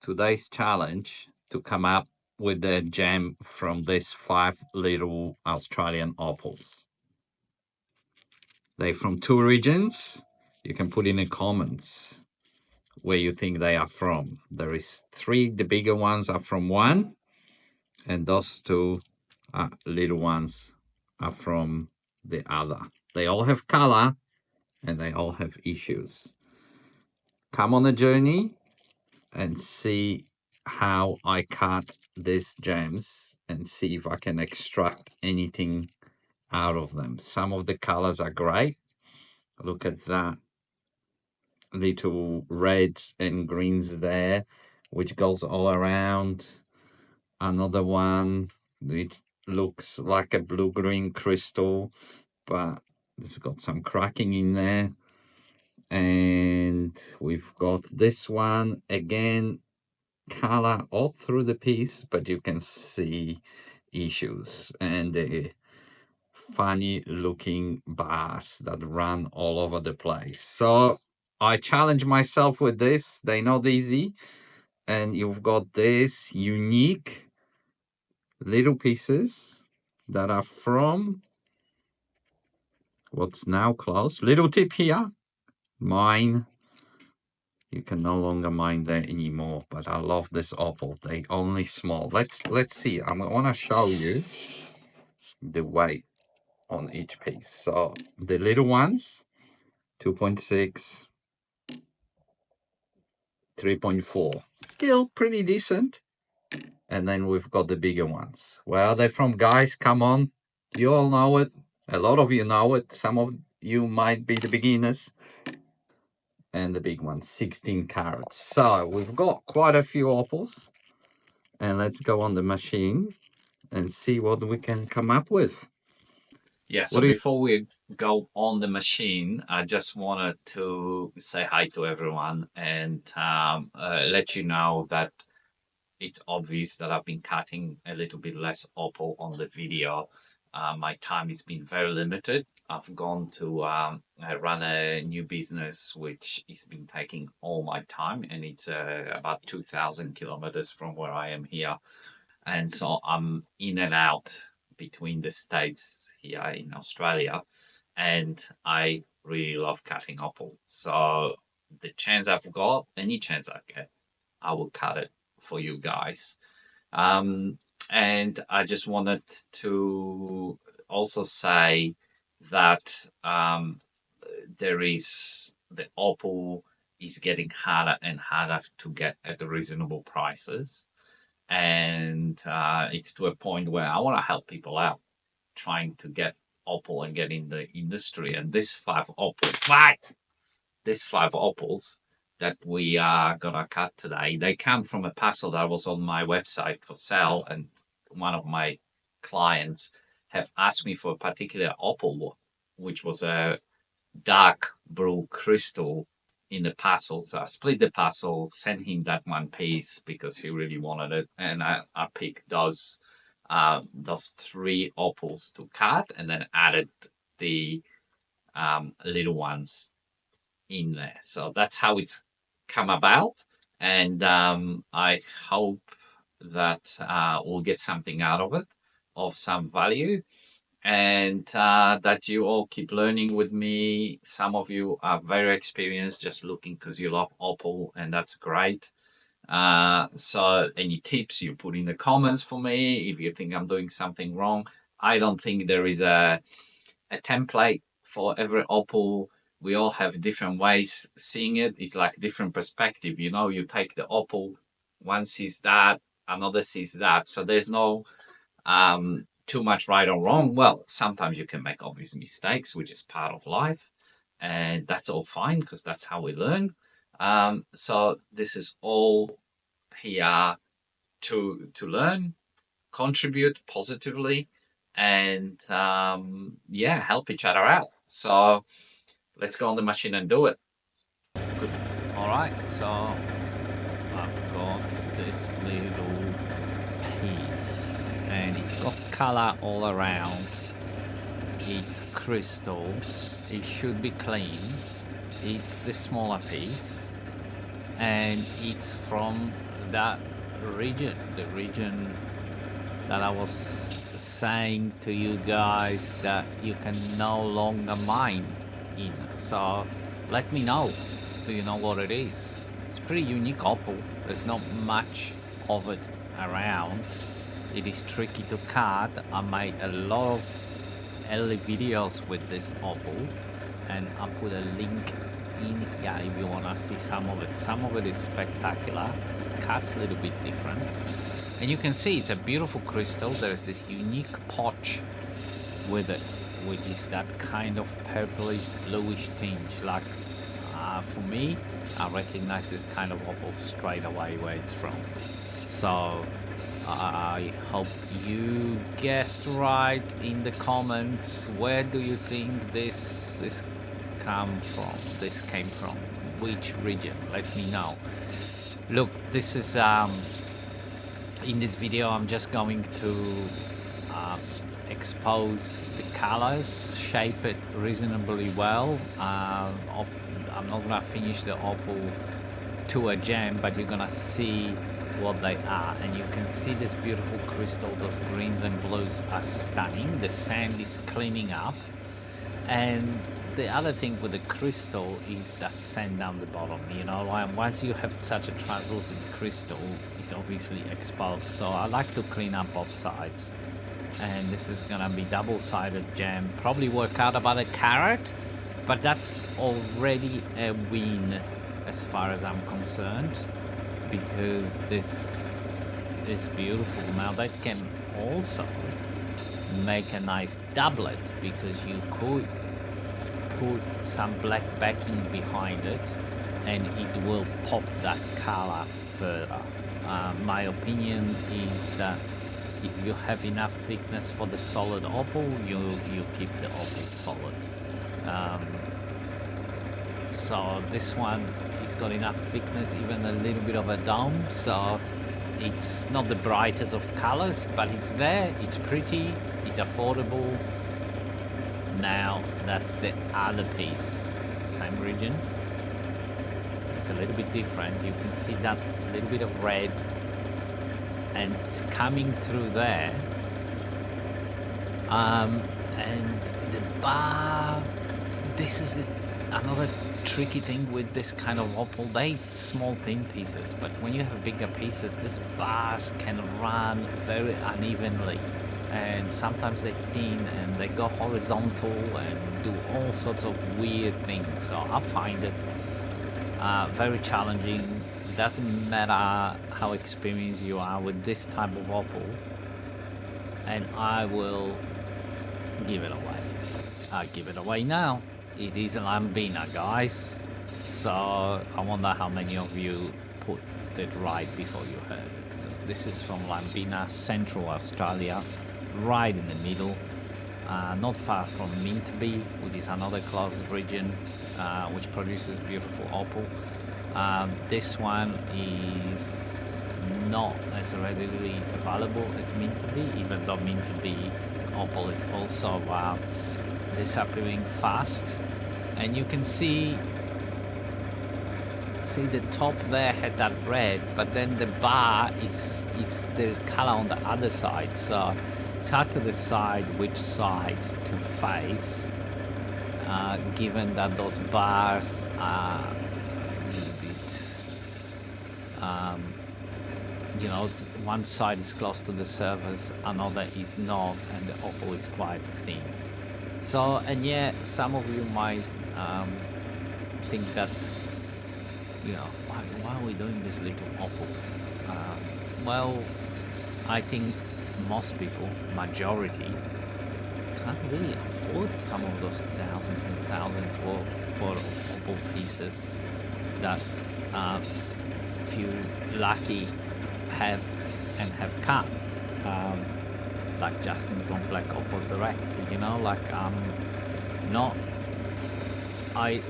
today's challenge to come up with the gem from these 5 little Australian opals. They're from 2 regions. You can put in the comments where you think they are from. There is 3, the bigger ones are from one, and those 2 little ones are from the other. They all have color and they all have issues. Come on a journey and see how I cut these gems and see if I can extract anything out of them. Some of the colors are great. Look at that little reds and greens there, which goes all around. Another one, it looks like a blue-green crystal, but it's got some cracking in there. And we've got this one again, color all through the piece, but you can see issues and the funny looking bars that run all over the place. So I challenge myself with this. They're not easy. And you've got this unique little pieces that are from what's now closed. Little tip here, mine. You can no longer mine there anymore, but I love this opal. They only small. Let's see. I want to show you the weight on each piece. So the little ones, 2.6, 3.4, still pretty decent. And then we've got the bigger ones. Where are they from, guys? Come on, you all know it. A lot of you know it. Some of you might be the beginners. And the big one, 16 carats. So we've got quite a few opals, and let's go on the machine and see what we can come up with. Yeah, so before we go on the machine, I just wanted to say hi to everyone and let you know that it's obvious that I've been cutting a little bit less opal on the video. My time has been very limited. I've gone to run a new business, which has been taking all my time, and it's about 2,000 kilometers from where I am here. And so I'm in and out between the states here in Australia, and I really love cutting opal. So the chance I've got, any chance I get, I will cut it for you guys. And I just wanted to also say that there is the opal is getting harder and harder to get at reasonable prices, and it's to a point where I want to help people out trying to get opal and get in the industry. And these 5 opals that we are gonna cut today, they come from a parcel that was on my website for sale, and one of my clients have asked me for a particular opal, which was a dark blue crystal in the parcel. So I split the parcel, sent him that one piece because he really wanted it, and I picked those 3 opals to cut, and then added the little ones in there. So that's how it's come about, and I hope that we'll get something out of it of some value, and that you all keep learning with me. Some of you are very experienced just looking because you love opal, and that's great. So any tips you put in the comments for me if you think I'm doing something wrong. I don't think there is a template for every opal. We all have different ways seeing it. It's like different perspective. You know, you take the opal, one sees that, another sees that. So there's no too much right or wrong. Well, sometimes you can make obvious mistakes, which is part of life, and that's all fine because that's how we learn. So this is all here to learn, contribute positively, and help each other out. So let's go on the machine and do it. Good. All right, so I've got this little piece, and it's got color all around. It's crystal. It should be clean. It's the smaller piece, and it's from that region, the region that I was saying to you guys that you can no longer mine in. So let me know. Do you know what it is? It's pretty unique opal. There's not much of it around. It is tricky to cut. I made a lot of early videos with this opal, and I'll put a link in here if you want to see some of it. Some of it is spectacular. It cuts a little bit different. And you can see it's a beautiful crystal. There's this unique potch with it, which is that kind of purplish bluish tinge. Like, for me, I recognize this kind of opal straight away where it's from. So I hope you guessed right in the comments. Where do you think this came from? Which region? Let me know. Look, this is in this video I'm just going to expose the colors, shape it reasonably well. I'm not gonna finish the opal to a gem, but you're gonna see what they are, and you can see this beautiful crystal. Those greens and blues are stunning. The sand is cleaning up, and the other thing with the crystal is that sand down the bottom. You know, like once you have such a translucent crystal, it's obviously exposed. So I like to clean up both sides, and this is gonna be double-sided gem. Probably work out about a carat, but that's already a win as far as I'm concerned, because this is beautiful. Now that can also make a nice doublet, because you could put some black backing behind it and it will pop that color further. My opinion is that if you have enough thickness for the solid opal, you keep the opal solid. So this one is got enough thickness, even a little bit of a dome, so it's not the brightest of colors, but it's there, it's pretty, it's affordable. Now that's the other piece, same region, it's a little bit different. You can see that little bit of red, and it's coming through there, and the bar, this is another tricky thing with this kind of opal. They small thin pieces, but when you have bigger pieces, these bars can run very unevenly, and sometimes they thin and they go horizontal and do all sorts of weird things. So I find it very challenging. It doesn't matter how experienced you are with this type of opal, and I will give it away. I'll give it away now. It is a Lambina, guys. So I wonder how many of you put it right before you heard it. So this is from Lambina, Central Australia, right in the middle, not far from Mintby, which is another close region which produces beautiful opal. This one is not as readily available as Mintby, even though Mintby opal is also disappearing fast. And you can see the top there had that red, but then the bar is there's color on the other side, so it's hard to decide which side to face, given that those bars are a little bit, you know, one side is close to the surface, another is not, and the opal is quite thin. So, and yeah, some of you might think that, you know, why are we doing this little opal? Well, I think most people, majority, can't really afford some of those thousands and thousands for opal pieces that few lucky have come. Like Justin from Black Opal Direct, you know, like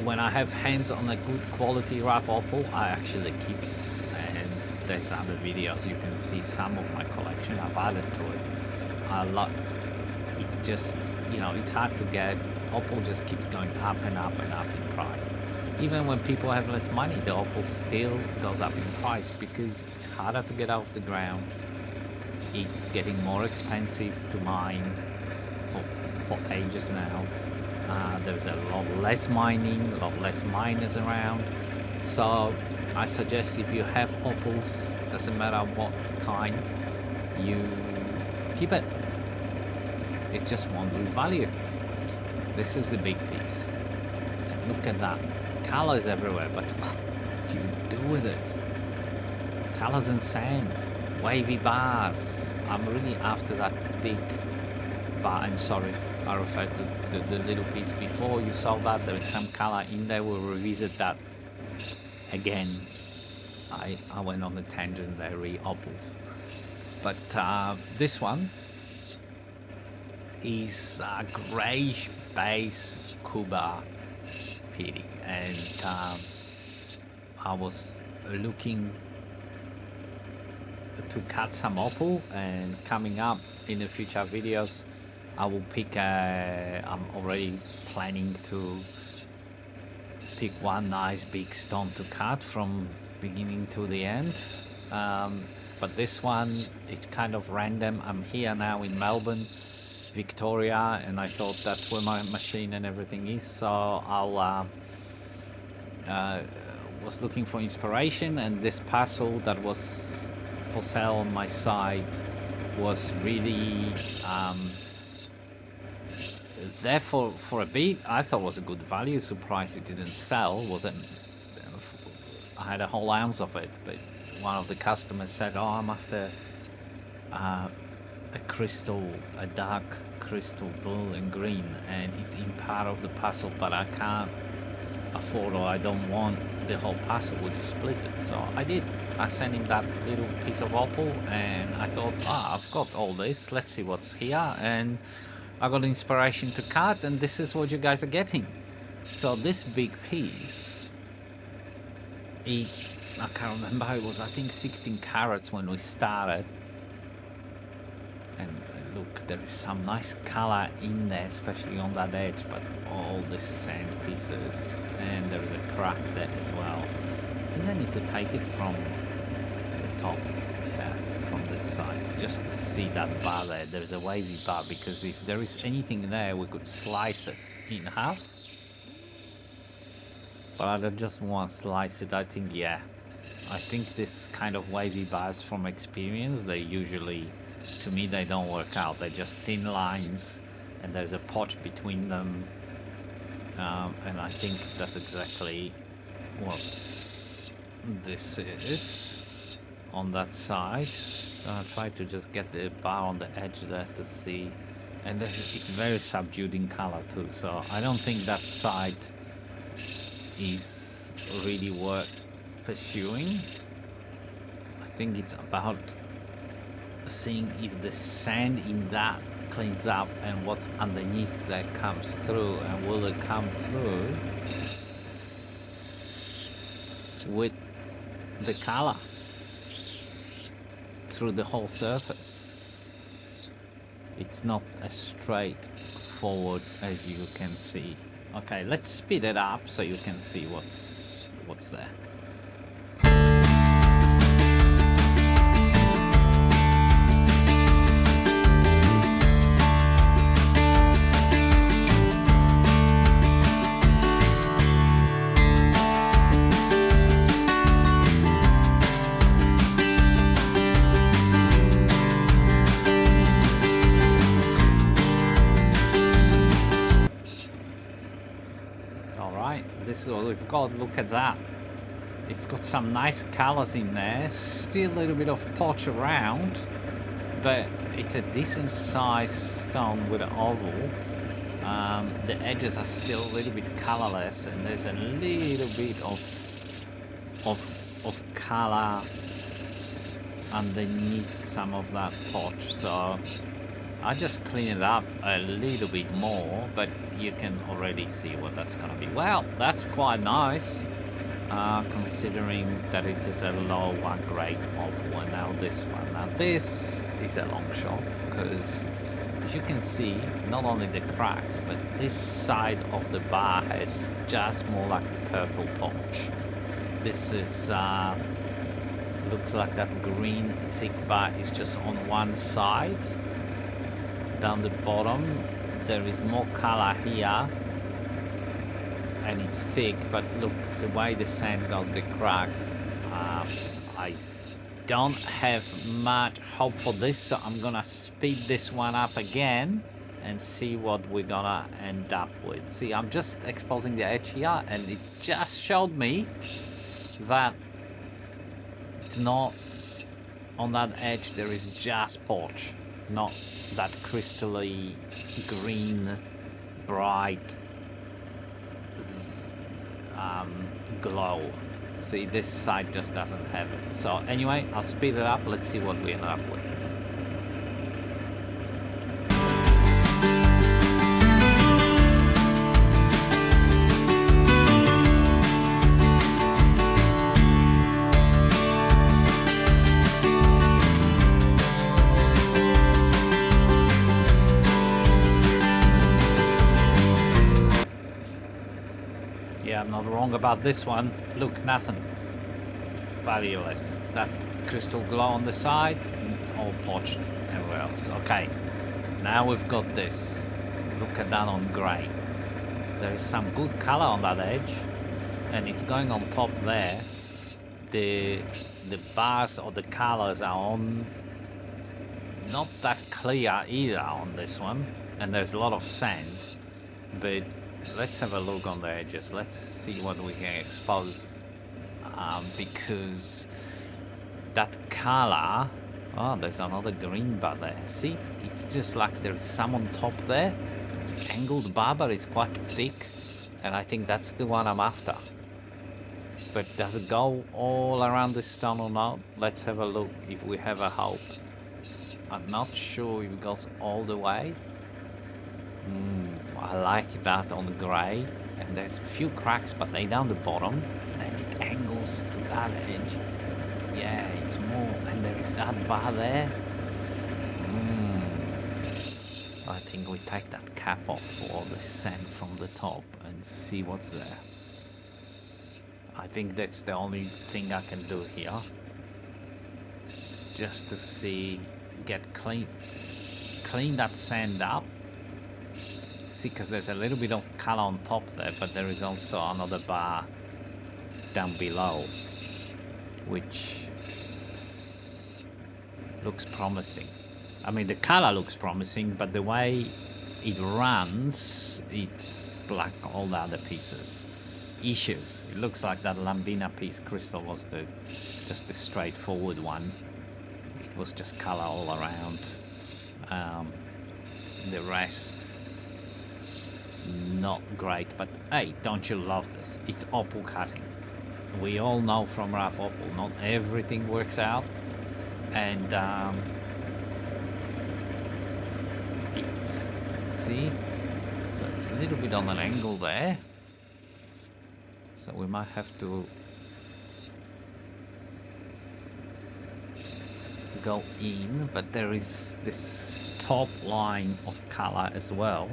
when I have hands on a good quality rough opal, I actually keep it. And there's other videos, you can see some of my collection I've added to it. It's just, you know, it's hard to get. Opal just keeps going up and up and up in price. Even when people have less money, the opal still goes up in price because it's harder to get off the ground. It's getting more expensive to mine for ages now. There's a lot less mining, a lot less miners around. So I suggest if you have opals, doesn't matter what kind, you keep it. It just won't lose value. This is the big piece. And look at that. Colors everywhere, but what do you do with it? Colors and sand, wavy bars. I'm really after that thick bar. And sorry, I referred to the little piece before. You saw that there is some color in there. We'll revisit that again. I went on a tangent there, opals. But this one is a grey base Cuba PD, and I was looking to cut some opal, and coming up in the future videos I will pick I'm already planning to pick one nice big stone to cut from beginning to the end. But this one, it's kind of random. I'm here now in Melbourne, Victoria, and I thought that's where my machine and everything is, so I'll was looking for inspiration, and this parcel that was for sale on my site was really there for a bit. I thought it was a good value. Surprised it didn't sell. I had a whole ounce of it, but one of the customers said, "Oh, I'm after a crystal, a dark crystal blue and green, and it's in part of the parcel, but I can't afford, or I don't want the whole parcel. Would you split it?" So I did. I sent him that little piece of opal, and I thought, I've got all this. Let's see what's here, and I got inspiration to cut, and this is what you guys are getting. So this big piece, I can't remember, it was I think 16 carats when we started. And look, there is some nice color in there, especially on that edge, but all the sand pieces, and there is a crack there as well. I think I need to take it from the top, yeah, from this side, just to see that bar there. There's a wavy bar, because if there is anything there, we could slice it in half. But I don't just want to slice it. I think, yeah, I think this kind of wavy bars, from experience, they usually, to me, they don't work out. They're just thin lines, and there's a potch between them. And I think that's exactly what this is on that side. I'll try to just get the bar on the edge there to see. And it's very subdued in color too, so I don't think that side is really worth pursuing. I think it's about seeing if the sand in that cleans up and what's underneath that comes through, and will it come through with the color through the whole surface. It's not as straightforward as you can see. Okay, let's speed it up so you can see what's there. This is what we've got. Look at that. It's got some nice colors in there. Still a little bit of potch around, but it's a decent sized stone with an oval. The edges are still a little bit colorless, and there's a little bit of color underneath some of that potch. So I just clean it up a little bit more, but you can already see what that's going to be. Well, that's quite nice, considering that it is a lower grade opal. And now this one. Now this is a long shot, because as you can see, not only the cracks, but this side of the bar has just more like a purple potch. This is Looks like that green thick bar is just on one side. Down the bottom, there is more color here, and it's thick, but look, the way the sand goes, the crack, I don't have much hope for this, so I'm gonna speed this one up again and see what we're gonna end up with. See, I'm just exposing the edge here, and it just showed me that it's not on that edge, there is just porch, not that crystally green, bright glow. See, this side just doesn't have it. So anyway, I'll speed it up. Let's see what we end up with. Yeah, I'm not wrong about this one. Look, nothing. Valueless. That crystal glow on the side, all poached everywhere else. Okay, now we've got this. Look at that on grey. There is some good color on that edge, and it's going on top there. The bars or the colors are on not that clear either on this one, and there's a lot of sand, but let's have a look on the edges. Let's see what we can expose, because that color, oh, there's another green bar there. See, it's just like there's some on top there. It's angled bar, but it's quite thick, and I think that's the one I'm after. But does it go all around the stone or not? Let's have a look if we have a hope. I'm not sure if it goes all the way. I like that on grey, and there's a few cracks, but they down the bottom, and it angles to that edge. Yeah, it's more, and there is that bar there. I think we take that cap off for all the sand from the top and see what's there. I think that's the only thing I can do here, just to see, clean that sand up. See, because there's a little bit of color on top there, but there is also another bar down below, which looks promising. I mean, the color looks promising, but the way it runs, it's like all the other pieces. Issues. It looks like that Lambina piece crystal was just the straightforward one. It was just color all around. The rest, not great, but hey, don't you love this? It's opal cutting. We all know from rough opal, not everything works out, and it's, see, so it's a little bit on an angle there, so we might have to go in, but there is this top line of color as well.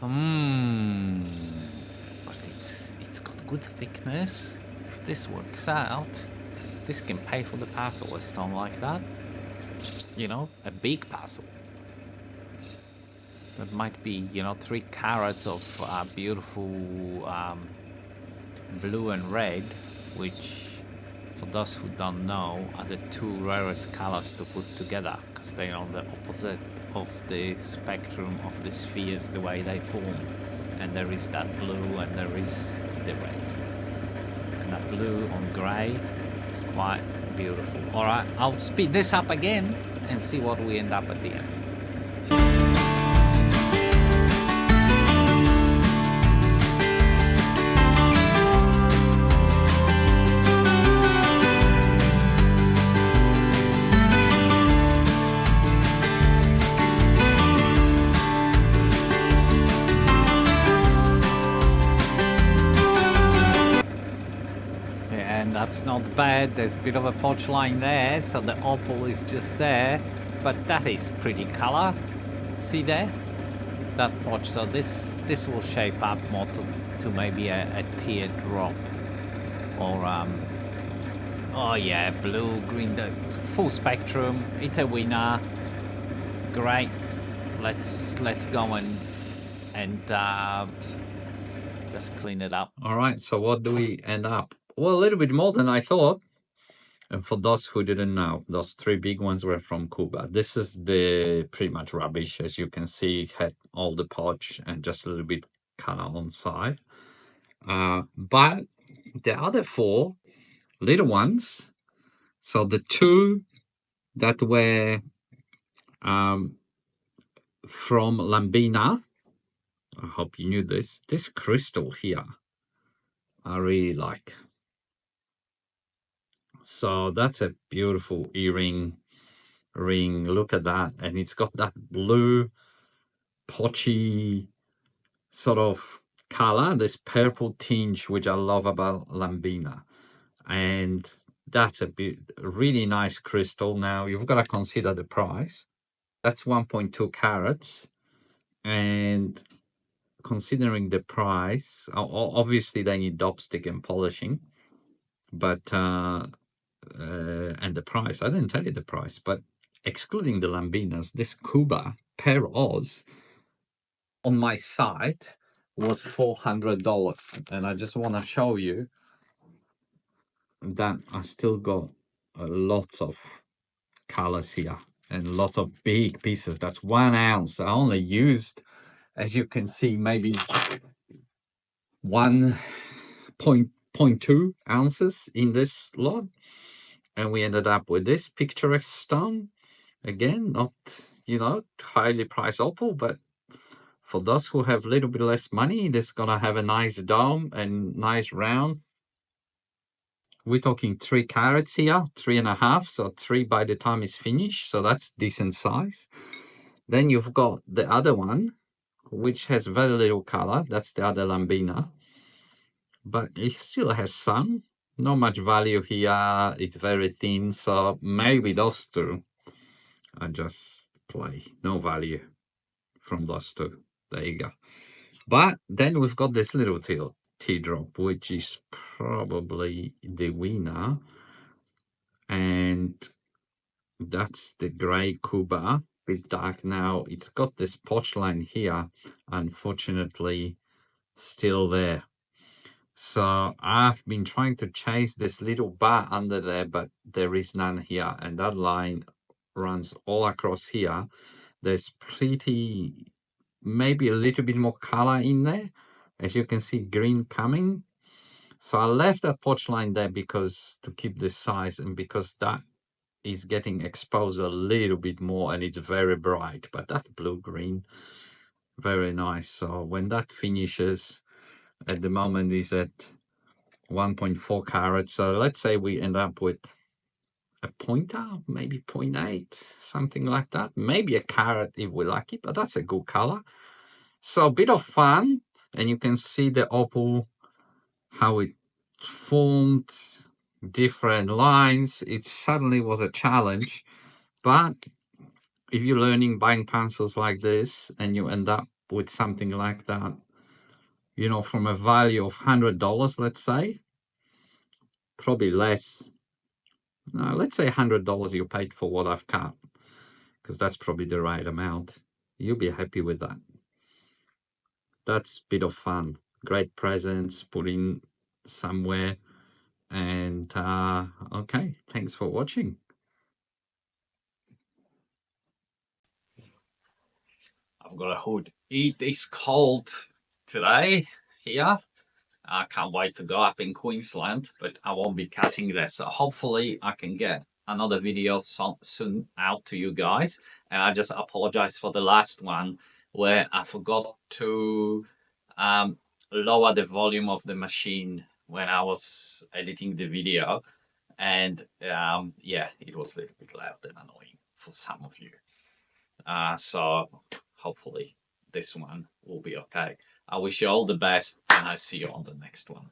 But it's got good thickness. If this works out, this can pay for the parcel, a stone like that. You know, a big parcel. That might be, 3 carats of beautiful blue and red, which, for those who don't know, are the 2 rarest colors to put together, because they're on the opposite of the spectrum of the spheres, the way they form. And there is that blue and there is the red. And that blue on grey is quite beautiful. Alright, I'll speed this up again and see what we end up at the end. That's not bad. There's a bit of a potch line there, so the opal is just there, but that is pretty color. See there? That potch. So this will shape up more to maybe a teardrop, or Oh yeah, blue, green, the full spectrum. It's a winner. Great. Let's go and just clean it up. All right, so what do we end up? Well, a little bit more than I thought. And for those who didn't know, those three big ones were from Cuba. This is the pretty much rubbish, as you can see, it had all the polish and just a little bit color on side. But the other four little ones, so the two that were from Lambina, I hope you knew this crystal here, I really like. So that's a beautiful earring ring. Look at that. And it's got that blue, potchy sort of color, this purple tinge, which I love about Lambina. And that's a really nice crystal. Now, you've got to consider the price. That's 1.2 carats. And considering the price, obviously they need dopstick and polishing. But and the price, I didn't tell you the price, but excluding the Lambinas, this Cuba per Oz on my site was $400. And I just want to show you that I still got lots of colors here and lots of big pieces. That's 1 ounce. I only used, as you can see, maybe 1.2 ounces in this lot. And we ended up with this picturesque stone. Again, not, highly priced opal, but for those who have a little bit less money, this is gonna have a nice dome and nice round. We're talking 3 carats here, 3.5, so 3 by the time it's finished, so that's decent size. Then you've got the other one, which has very little color. That's the other Lambina, but it still has some. Not much value here. It's very thin, so maybe those two I just play. No value from those two. There you go. But then we've got this little teardrop, which is probably the winner. And that's the gray Cuba, bit dark now. It's got this potch line here, unfortunately, still there. So I've been trying to chase this little bar under there, but there is none here. And that line runs all across here. There's maybe a little bit more color in there. As you can see, green coming. So I left that potch line there because to keep this size and because that is getting exposed a little bit more and it's very bright. But that blue-green, very nice. So when that finishes, at the moment is at 1.4 carats. So let's say we end up with a pointer, maybe 0.8, something like that. Maybe a carat if we like it, but that's a good color. So a bit of fun, and you can see the opal, how it formed different lines. It suddenly was a challenge, but if you're learning buying pencils like this and you end up with something like that, from a value of $100, let's say, probably less. No, let's say $100 you paid for what I've cut, because that's probably the right amount. You'll be happy with that. That's a bit of fun. Great presents, put in somewhere. And okay, thanks for watching. I've got a hood. It is cold today here. I can't wait to go up in Queensland, but I won't be cutting there. So hopefully I can get another video soon out to you guys. And I just apologize for the last one where I forgot to lower the volume of the machine when I was editing the video. And yeah, it was a little bit loud and annoying for some of you. So hopefully this one will be okay. I wish you all the best and I see you on the next one.